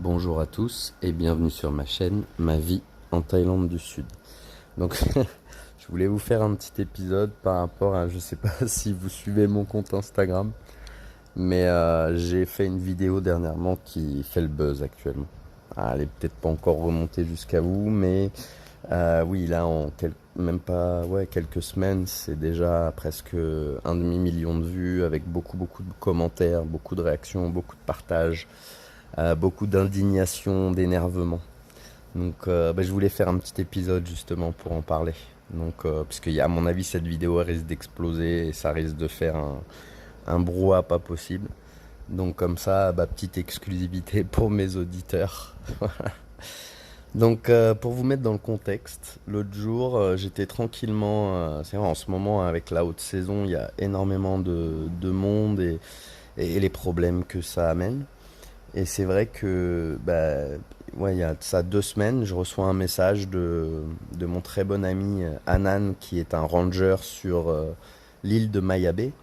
Bonjour à tous et bienvenue sur ma chaîne Ma vie en Thaïlande du Sud. Donc je voulais vous faire un petit épisode par rapport à, je sais pas si vous suivez mon compte Instagram, mais j'ai fait une vidéo dernièrement qui fait le buzz actuellement. Elle est peut-être pas encore remontée jusqu'à vous, mais oui, là même pas quelques semaines, c'est déjà presque un demi-million de vues avec beaucoup de commentaires, beaucoup de réactions, beaucoup de partages. Beaucoup d'indignation, d'énervement. Donc je voulais faire un petit épisode justement pour en parler. Donc parce qu'à mon avis cette vidéo elle risque d'exploser et ça risque de faire un brouhaha pas possible. Donc comme ça, petite exclusivité pour mes auditeurs. Donc pour vous mettre dans le contexte, l'autre jour j'étais tranquillement, c'est vrai en ce moment avec la haute saison il y a énormément de monde et les problèmes que ça amène. Et c'est vrai que, il y a de ça 2 semaines, je reçois un message de mon très bon ami Anan, qui est un ranger sur l'île de Mayabé.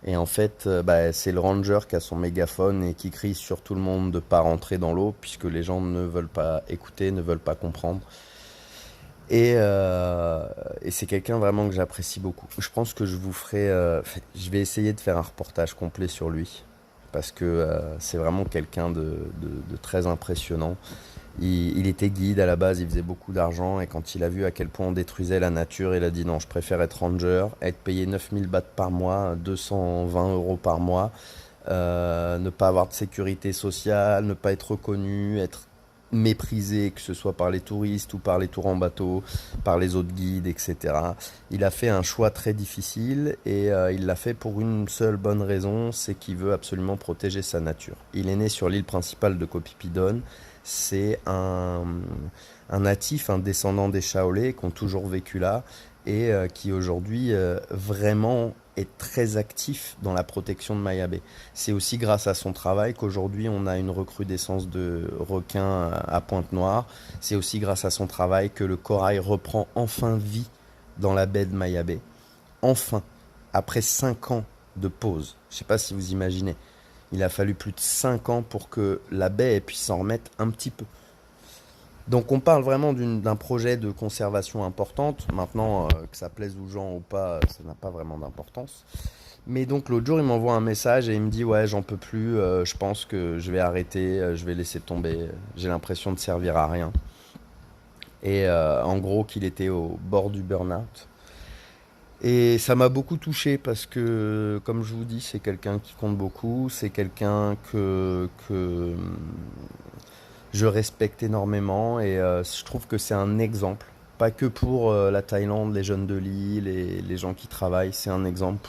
Et en fait, c'est le ranger qui a son mégaphone et qui crie sur tout le monde de pas rentrer dans l'eau, puisque les gens ne veulent pas écouter, ne veulent pas comprendre. Et c'est quelqu'un vraiment que j'apprécie beaucoup. Je pense que je vais essayer de faire un reportage complet sur lui parce que c'est vraiment quelqu'un de très impressionnant. Il était guide à la base, il faisait beaucoup d'argent et quand il a vu à quel point on détruisait la nature, il a dit non, je préfère être ranger, être payé 9000 bahts par mois, 220 € par mois, ne pas avoir de sécurité sociale, ne pas être reconnu, être méprisé, que ce soit par les touristes ou par les tours en bateau, par les autres guides, etc. Il a fait un choix très difficile et il l'a fait pour une seule bonne raison, c'est qu'il veut absolument protéger sa nature. Il est né sur l'île principale de Koh Phi Phi Don. C'est un natif, un descendant des Shaolais qui ont toujours vécu là et qui aujourd'hui vraiment est très actif dans la protection de Maya Bay. C'est aussi grâce à son travail qu'aujourd'hui on a une recrudescence de requins à Pointe-Noire. C'est aussi grâce à son travail que le corail reprend enfin vie dans la baie de Maya Bay. Enfin, après 5 ans de pause. Je ne sais pas si vous imaginez. Il a fallu plus de 5 ans pour que la baie puisse s'en remettre un petit peu. Donc on parle vraiment d'un projet de conservation importante. Maintenant, que ça plaise aux gens ou pas, ça n'a pas vraiment d'importance. Mais donc l'autre jour, il m'envoie un message et il me dit ouais, j'en peux plus, je pense que je vais arrêter, je vais laisser tomber, j'ai l'impression de servir à rien. Et en gros qu'il était au bord du burn-out. Et ça m'a beaucoup touché parce que, comme je vous dis, c'est quelqu'un qui compte beaucoup, c'est quelqu'un que je respecte énormément et je trouve que c'est un exemple, pas que pour la Thaïlande, les jeunes de l'île et les gens qui travaillent, c'est un exemple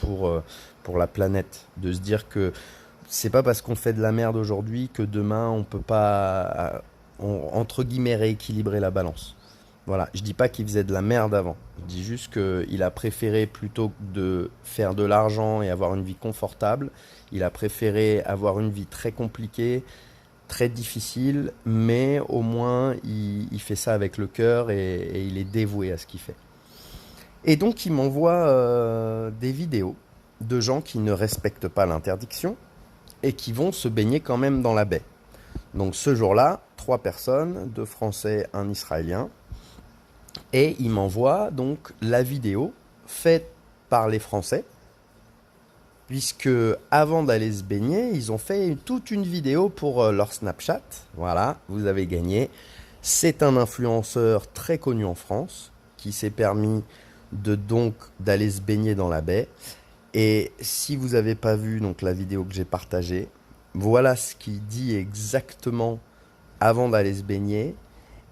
pour la planète, de se dire que c'est pas parce qu'on fait de la merde aujourd'hui que demain on peut pas, entre guillemets, rééquilibrer la balance. Voilà, je dis pas qu'il faisait de la merde avant, je dis juste qu'il a préféré plutôt que de faire de l'argent et avoir une vie confortable, il a préféré avoir une vie très compliquée, très difficile, mais au moins il fait ça avec le cœur et il est dévoué à ce qu'il fait. Et donc il m'envoie des vidéos de gens qui ne respectent pas l'interdiction et qui vont se baigner quand même dans la baie. Donc ce jour-là, 3 personnes, 2 Français, un Israélien, et il m'envoie donc la vidéo faite par les Français, puisque avant d'aller se baigner, ils ont fait toute une vidéo pour leur Snapchat. Voilà, vous avez gagné. C'est un influenceur très connu en France qui s'est permis d'aller se baigner dans la baie. Et si vous n'avez pas vu donc la vidéo que j'ai partagée, voilà ce qu'il dit exactement avant d'aller se baigner.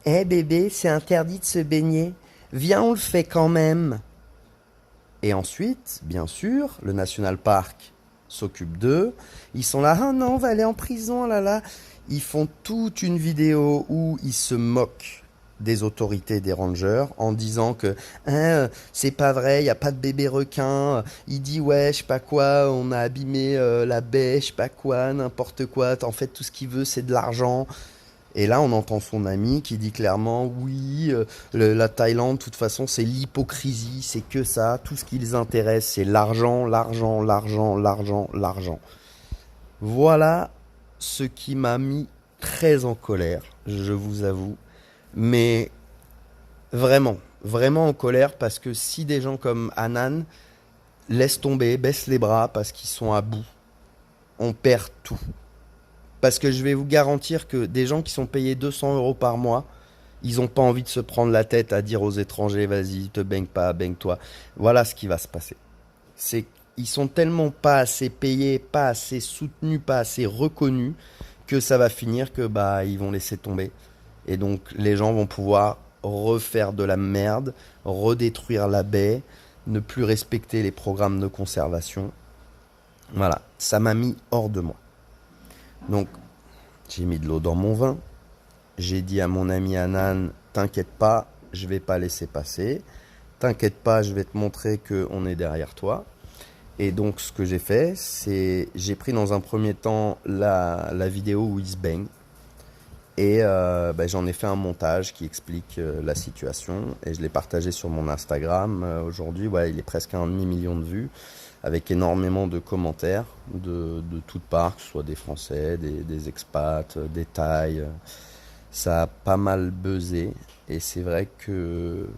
Eh bébé, c'est interdit de se baigner. Viens, on le fait quand même. Et ensuite, bien sûr, le National Park s'occupe d'eux. Ils sont là, ah non, on va aller en prison, là là. Ils font toute une vidéo où ils se moquent des autorités des rangers en disant que hein, c'est pas vrai, il n'y a pas de bébé requin. Il dit ouais, je sais pas quoi, on a abîmé la baie, je sais pas quoi, n'importe quoi. En fait, tout ce qu'il veut, c'est de l'argent. Et là, on entend son ami qui dit clairement, oui, la Thaïlande, de toute façon, c'est l'hypocrisie, c'est que ça. Tout ce qui les intéresse, c'est l'argent, l'argent, l'argent, l'argent, l'argent. Voilà ce qui m'a mis très en colère, je vous avoue. Mais vraiment, vraiment en colère parce que si des gens comme Hanan laissent tomber, baissent les bras parce qu'ils sont à bout, on perd tout. Parce que je vais vous garantir que des gens qui sont payés 200 euros par mois, ils n'ont pas envie de se prendre la tête à dire aux étrangers, vas-y, te baigne pas, baigne-toi. Voilà ce qui va se passer. C'est qu'ils sont tellement pas assez payés, pas assez soutenus, pas assez reconnus, que ça va finir que bah ils vont laisser tomber. Et donc les gens vont pouvoir refaire de la merde, redétruire la baie, ne plus respecter les programmes de conservation. Voilà, ça m'a mis hors de moi. Donc j'ai mis de l'eau dans mon vin. J'ai dit à mon ami Hanan, t'inquiète pas, je vais pas laisser passer. T'inquiète pas, je vais te montrer qu'on est derrière toi. Et donc ce que j'ai fait, c'est j'ai pris dans un premier temps la vidéo où il se baigne. Et j'en ai fait un montage qui explique la situation. Et je l'ai partagé sur mon Instagram. Aujourd'hui, ouais, il est presque à 1,5 million de vues. Avec énormément de commentaires de toutes parts, que ce soit des Français, des expats, des Thaïs. Ça a pas mal buzzé. Et c'est vrai que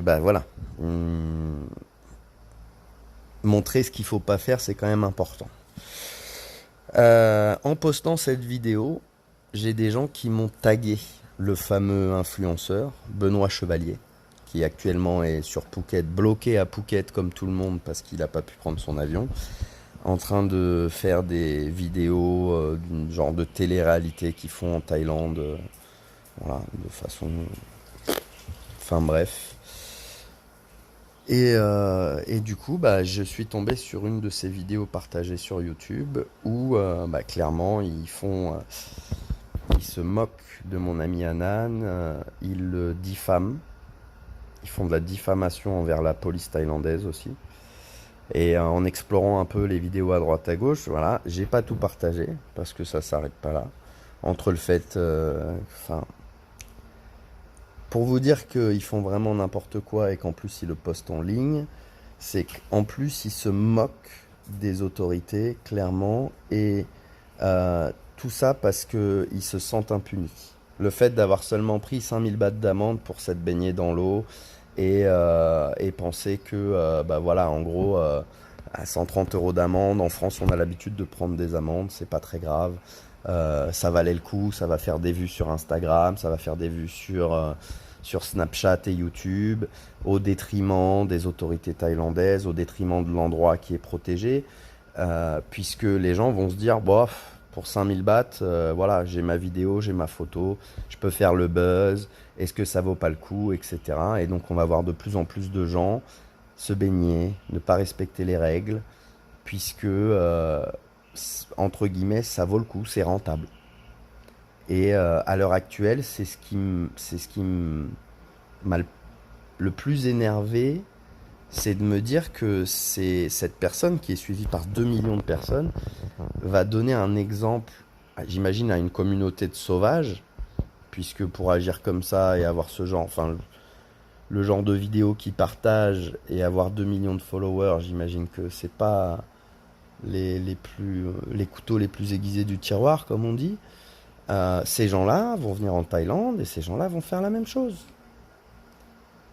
bah voilà. Montrer ce qu'il faut pas faire, c'est quand même important. En postant cette vidéo, j'ai des gens qui m'ont tagué le fameux influenceur Benoît Chevalier, qui actuellement est sur Phuket, bloqué à Phuket comme tout le monde parce qu'il n'a pas pu prendre son avion, en train de faire des vidéos d'une genre de télé-réalité qu'ils font en Thaïlande, voilà, de façon... Enfin bref. Et du coup, bah, je suis tombé sur une de ces vidéos partagées sur YouTube où clairement ils se moquent de mon ami Hanan, ils le diffament, ils font de la diffamation envers la police thaïlandaise aussi. Et en explorant un peu les vidéos à droite à gauche, voilà, j'ai pas tout partagé parce que ça s'arrête pas là. Entre le fait, pour vous dire qu'ils font vraiment n'importe quoi et qu'en plus ils le postent en ligne, c'est qu'en plus ils se moquent des autorités, clairement, et tout ça parce qu'ils se sentent impunis. Le fait d'avoir seulement pris 5000 bahts d'amende pour s'être baigné dans l'eau et penser que, voilà, en gros, à 130 euros d'amende, en France on a l'habitude de prendre des amendes, c'est pas très grave. Ça valait le coup, ça va faire des vues sur Instagram, ça va faire des vues sur Snapchat et YouTube, au détriment des autorités thaïlandaises, au détriment de l'endroit qui est protégé, puisque les gens vont se dire, bof, pour 5000 bahts, voilà, j'ai ma vidéo, j'ai ma photo, je peux faire le buzz, est-ce que ça vaut pas le coup, etc. Et donc on va voir de plus en plus de gens se baigner, ne pas respecter les règles, puisque entre guillemets, ça vaut le coup, c'est rentable. Et à l'heure actuelle, c'est ce qui m'a le plus énervé, c'est de me dire que c'est cette personne qui est suivie par 2 millions de personnes va donner un exemple, j'imagine, à une communauté de sauvages, puisque pour agir comme ça et avoir ce genre, enfin, le genre de vidéo qu'il partage et avoir 2 millions de followers, j'imagine que c'est pas les couteaux les plus aiguisés du tiroir, comme on dit. Ces gens-là vont venir en Thaïlande et ces gens-là vont faire la même chose.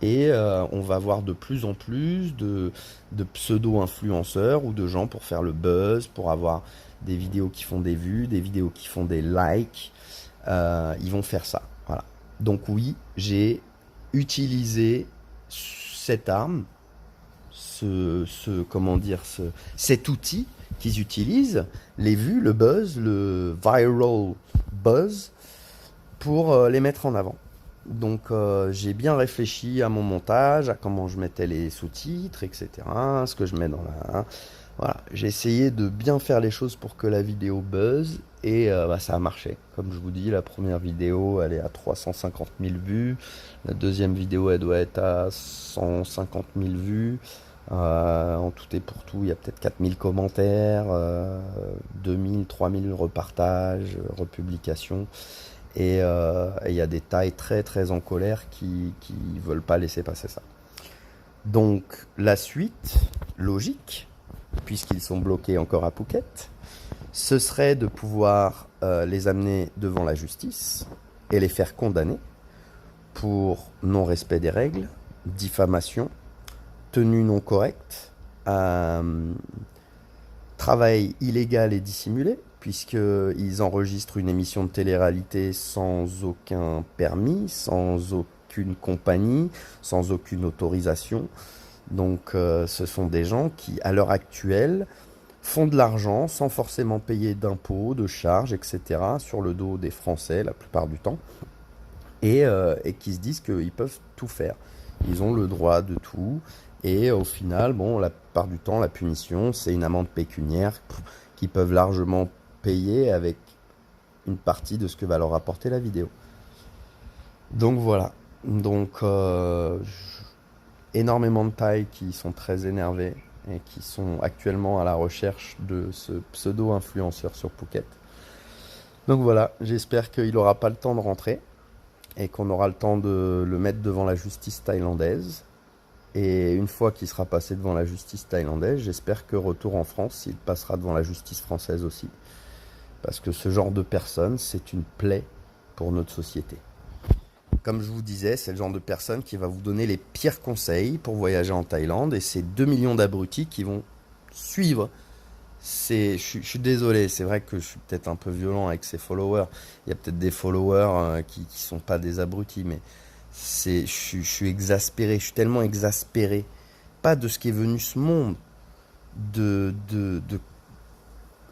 Et on va voir de plus en plus de pseudo-influenceurs ou de gens pour faire le buzz, pour avoir des vidéos qui font des vues, des vidéos qui font des likes. Ils vont faire ça. Voilà. Donc oui, j'ai utilisé cette arme, cet outil qu'ils utilisent, les vues, le buzz, le viral buzz, pour les mettre en avant. Donc j'ai bien réfléchi à mon montage, à comment je mettais les sous-titres, etc. Ce que je mets dans la... Voilà, j'ai essayé de bien faire les choses pour que la vidéo buzz et ça a marché. Comme je vous dis, la première vidéo, elle est à 350 000 vues. La deuxième vidéo, elle doit être à 150 000 vues. En tout et pour tout, il y a peut-être 4000 commentaires, 2000, 3000 repartages, republications. Et il y a des Thaïs très très en colère qui veulent pas laisser passer ça. Donc la suite logique, puisqu'ils sont bloqués encore à Phuket, ce serait de pouvoir les amener devant la justice et les faire condamner pour non-respect des règles, diffamation, tenue non correcte, travail illégal et dissimulé, puisqu'ils enregistrent une émission de télé-réalité sans aucun permis, sans aucune compagnie, sans aucune autorisation. Donc ce sont des gens qui, à l'heure actuelle, font de l'argent sans forcément payer d'impôts, de charges, etc. sur le dos des Français la plupart du temps, et qui se disent qu'ils peuvent tout faire. Ils ont le droit de tout, et au final, bon, la plupart du temps, la punition, c'est une amende pécuniaire qu'ils peuvent largement payer avec une partie de ce que va leur apporter la vidéo. Donc voilà. Donc énormément de Thaïs qui sont très énervés et qui sont actuellement à la recherche de ce pseudo-influenceur sur Phuket. Donc voilà, j'espère qu'il n'aura pas le temps de rentrer et qu'on aura le temps de le mettre devant la justice thaïlandaise. Et une fois qu'il sera passé devant la justice thaïlandaise, j'espère que retour en France, il passera devant la justice française aussi. Parce que ce genre de personne, c'est une plaie pour notre société. Comme je vous disais, c'est le genre de personne qui va vous donner les pires conseils pour voyager en Thaïlande. Et c'est 2 millions d'abrutis qui vont suivre. Je suis désolé, c'est vrai que je suis peut-être un peu violent avec ces followers. Il y a peut-être des followers qui sont pas des abrutis, mais je suis exaspéré. Je suis tellement exaspéré. Pas de ce qui est venu ce monde, de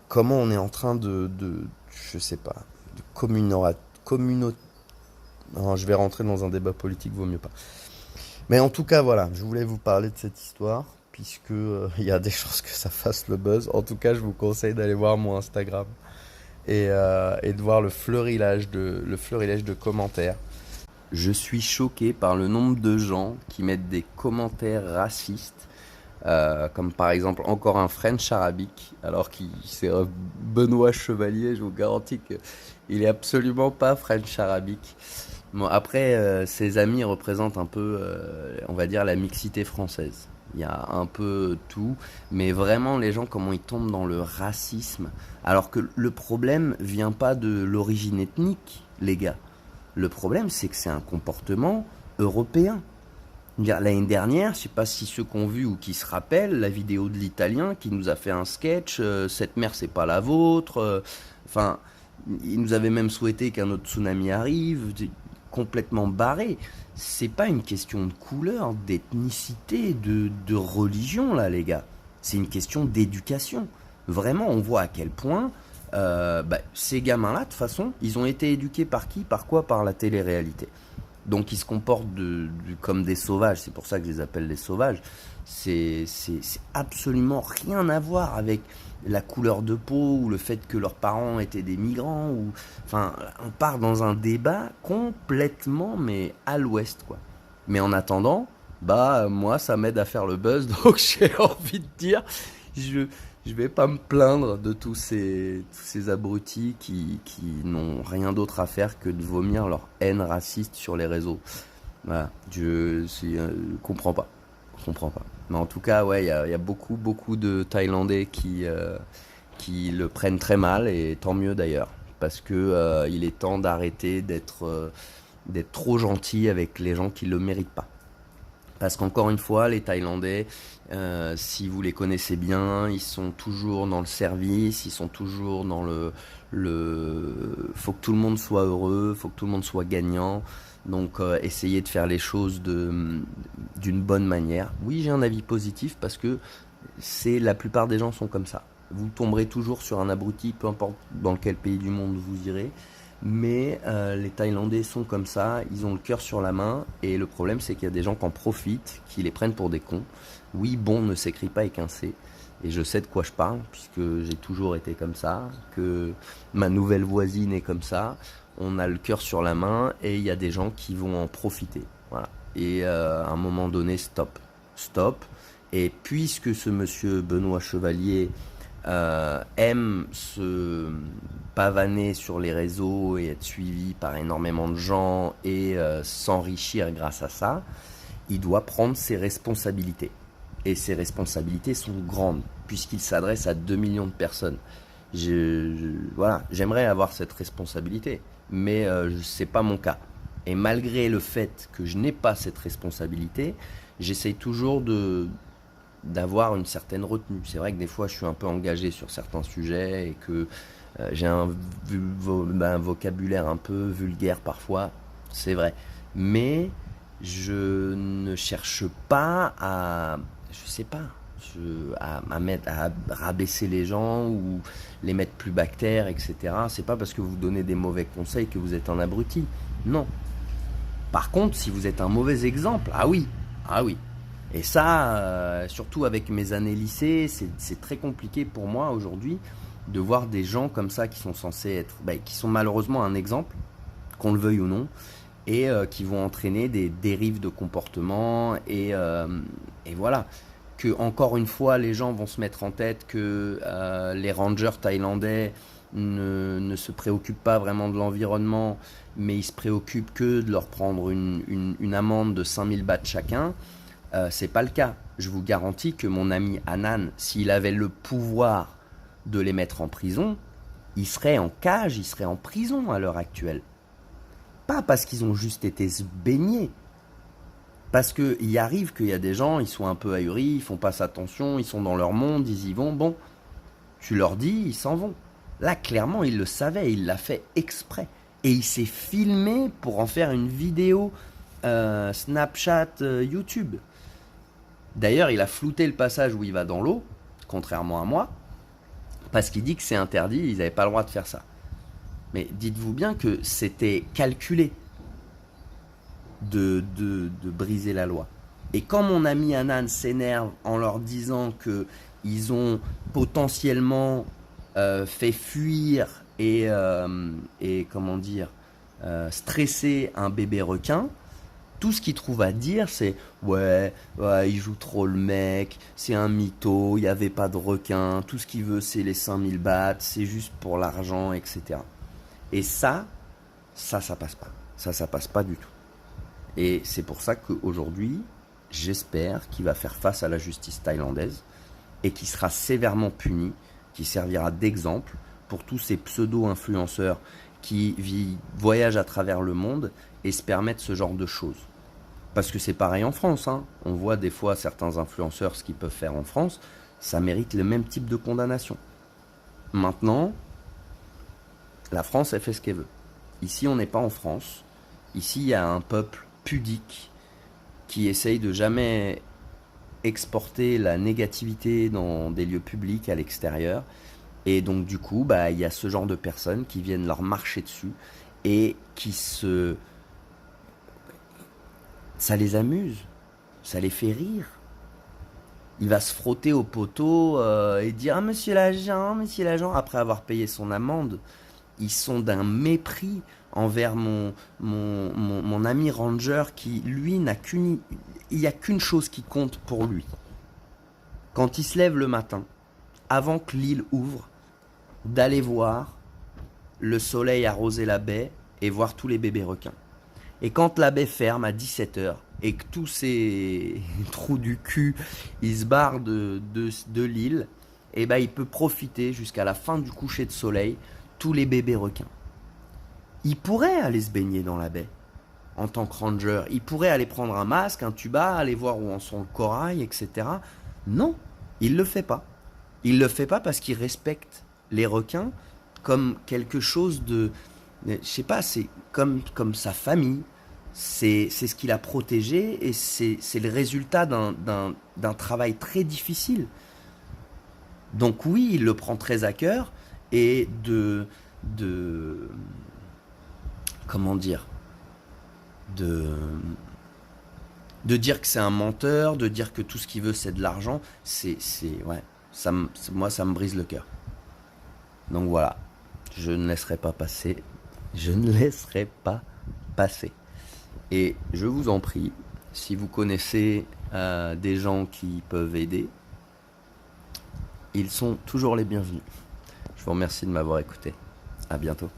comment on est en train je sais pas, de non, je vais rentrer dans un débat politique, vaut mieux pas. Mais en tout cas, voilà, je voulais vous parler de cette histoire, puisque il y a des chances que ça fasse le buzz. En tout cas, je vous conseille d'aller voir mon Instagram et de voir le fleurilège de commentaires. Je suis choqué par le nombre de gens qui mettent des commentaires racistes, comme par exemple encore un French arabique, alors que c'est Benoît Chevalier, je vous garantis qu'il est absolument pas French arabique. Bon, après, ses amis représentent un peu, on va dire, la mixité française. Il y a un peu tout, mais vraiment les gens, comment ils tombent dans le racisme, alors que le problème vient pas de l'origine ethnique, les gars. Le problème, c'est que c'est un comportement européen. L'année dernière, je sais pas si ceux qui ont vu ou qui se rappellent la vidéo de l'Italien qui nous a fait un sketch, cette mer c'est pas la vôtre, enfin, il nous avait même souhaité qu'un autre tsunami arrive, complètement barré. C'est pas une question de couleur, d'ethnicité, de religion là les gars, c'est une question d'éducation. Vraiment, on voit à quel point ces gamins-là, de toute façon, ils ont été éduqués par qui? Par quoi? Par la télé-réalité. Donc ils se comportent comme des sauvages, c'est pour ça que je les appelle des sauvages. C'est absolument rien à voir avec la couleur de peau ou le fait que leurs parents étaient des migrants. Enfin, on part dans un débat complètement mais à l'ouest, quoi. Mais en attendant, moi ça m'aide à faire le buzz, donc j'ai envie de dire, je vais pas me plaindre de tous ces abrutis qui n'ont rien d'autre à faire que de vomir leur haine raciste sur les réseaux. Voilà, je comprends pas. Mais en tout cas, ouais, il y a beaucoup de Thaïlandais qui le prennent très mal, et tant mieux d'ailleurs, parce que il est temps d'arrêter d'être trop gentil avec les gens qui le méritent pas. Parce qu'encore une fois, les Thaïlandais, si vous les connaissez bien, ils sont toujours dans le service, ils sont toujours dans faut que tout le monde soit heureux, faut que tout le monde soit gagnant. Donc essayez de faire les choses d'une bonne manière. Oui, j'ai un avis positif parce que la plupart des gens sont comme ça. Vous tomberez toujours sur un abruti, peu importe dans quel pays du monde vous irez. Mais les Thaïlandais sont comme ça, ils ont le cœur sur la main, et le problème c'est qu'il y a des gens qui en profitent, qui les prennent pour des cons. Oui, bon ne s'écrit pas avec un C, et je sais de quoi je parle, puisque j'ai toujours été comme ça, que ma nouvelle voisine est comme ça. On a le cœur sur la main, et il y a des gens qui vont en profiter. Voilà. Et à un moment donné, stop. Et puisque ce monsieur Benoît Chevalier aime se pavaner sur les réseaux et être suivi par énormément de gens et s'enrichir grâce à ça, il doit prendre ses responsabilités. Et ses responsabilités sont grandes, puisqu'il s'adresse à 2 millions de personnes. Voilà, j'aimerais avoir cette responsabilité, mais c'est pas mon cas. Et malgré le fait que je n'ai pas cette responsabilité, j'essaye toujours d'avoir une certaine retenue. C'est vrai que des fois, je suis un peu engagé sur certains sujets et que j'ai un vocabulaire un peu vulgaire parfois, c'est vrai. Mais je ne cherche pas je sais pas, à rabaisser les gens ou les mettre plus bactères, etc. C'est pas parce que vous donnez des mauvais conseils que vous êtes un abruti. Non. Par contre, si vous êtes un mauvais exemple, ah oui, ah oui. Et ça, surtout avec mes années lycée, c'est très compliqué pour moi aujourd'hui de voir des gens comme ça qui sont censés être, qui sont malheureusement un exemple, qu'on le veuille ou non, et qui vont entraîner des dérives de comportement et voilà. Que encore une fois, les gens vont se mettre en tête que les rangers thaïlandais ne se préoccupent pas vraiment de l'environnement, mais ils se préoccupent que de leur prendre une amende de 5000 bahts chacun. C'est pas le cas. Je vous garantis que mon ami Hanan, s'il avait le pouvoir de les mettre en prison, il serait en cage, il serait en prison à l'heure actuelle. Pas parce qu'ils ont juste été se baigner. Parce qu'il arrive qu'il y a des gens, ils sont un peu ahuris, ils font pas attention, ils sont dans leur monde, ils y vont. Bon, tu leur dis, ils s'en vont. Là, clairement, il le savait, il l'a fait exprès. Et il s'est filmé pour en faire une vidéo Snapchat, YouTube. D'ailleurs, il a flouté le passage où il va dans l'eau, contrairement à moi, parce qu'il dit que c'est interdit, ils n'avaient pas le droit de faire ça. Mais dites-vous bien que c'était calculé de briser la loi. Et quand mon ami Hanan s'énerve en leur disant qu'ils ont potentiellement fait fuir et comment dire, stresser un bébé requin, tout ce qu'il trouve à dire, c'est ouais, il joue trop le mec, c'est un mytho, il n'y avait pas de requin, tout ce qu'il veut, c'est les 5000 bahts, c'est juste pour l'argent, etc. Et ça passe pas. Ça passe pas du tout. Et c'est pour ça qu'aujourd'hui, j'espère qu'il va faire face à la justice thaïlandaise et qu'il sera sévèrement puni, qui servira d'exemple pour tous ces pseudo-influenceurs qui voyagent à travers le monde et se permettent ce genre de choses. Parce que c'est pareil en France, hein. On voit des fois certains influenceurs ce qu'ils peuvent faire en France, ça mérite le même type de condamnation. Maintenant, la France, elle fait ce qu'elle veut. Ici, on n'est pas en France. Ici, il y a un peuple pudique qui essaye de jamais exporter la négativité dans des lieux publics à l'extérieur. Et donc, du coup, il y a ce genre de personnes qui viennent leur marcher dessus et ça les amuse, ça les fait rire. Il va se frotter au poteau et dire ah, monsieur l'agent, après avoir payé son amende. Ils sont d'un mépris envers mon ami ranger qui, lui, il n'y a qu'une chose qui compte pour lui. Quand il se lève le matin, avant que l'île ouvre, d'aller voir le soleil arroser la baie et voir tous les bébés requins. Et quand la baie ferme à 17h et que tous ces trous du cul, ils se barrent de l'île, et il peut profiter jusqu'à la fin du coucher de soleil tous les bébés requins. Il pourrait aller se baigner dans la baie en tant que ranger. Il pourrait aller prendre un masque, un tuba, aller voir où en sont le corail, etc. Non, il le fait pas. Il le fait pas parce qu'il respecte les requins comme quelque chose de... Je sais pas, c'est comme sa famille. C'est ce qu'il a protégé et c'est le résultat d'un travail très difficile. Donc oui, il le prend très à cœur et comment dire, de dire que c'est un menteur, de dire que tout ce qu'il veut c'est de l'argent, ouais, moi ça me brise le cœur. Donc voilà, je ne laisserai pas passer, Et je vous en prie, si vous connaissez des gens qui peuvent aider, ils sont toujours les bienvenus. Je vous remercie de m'avoir écouté. À bientôt.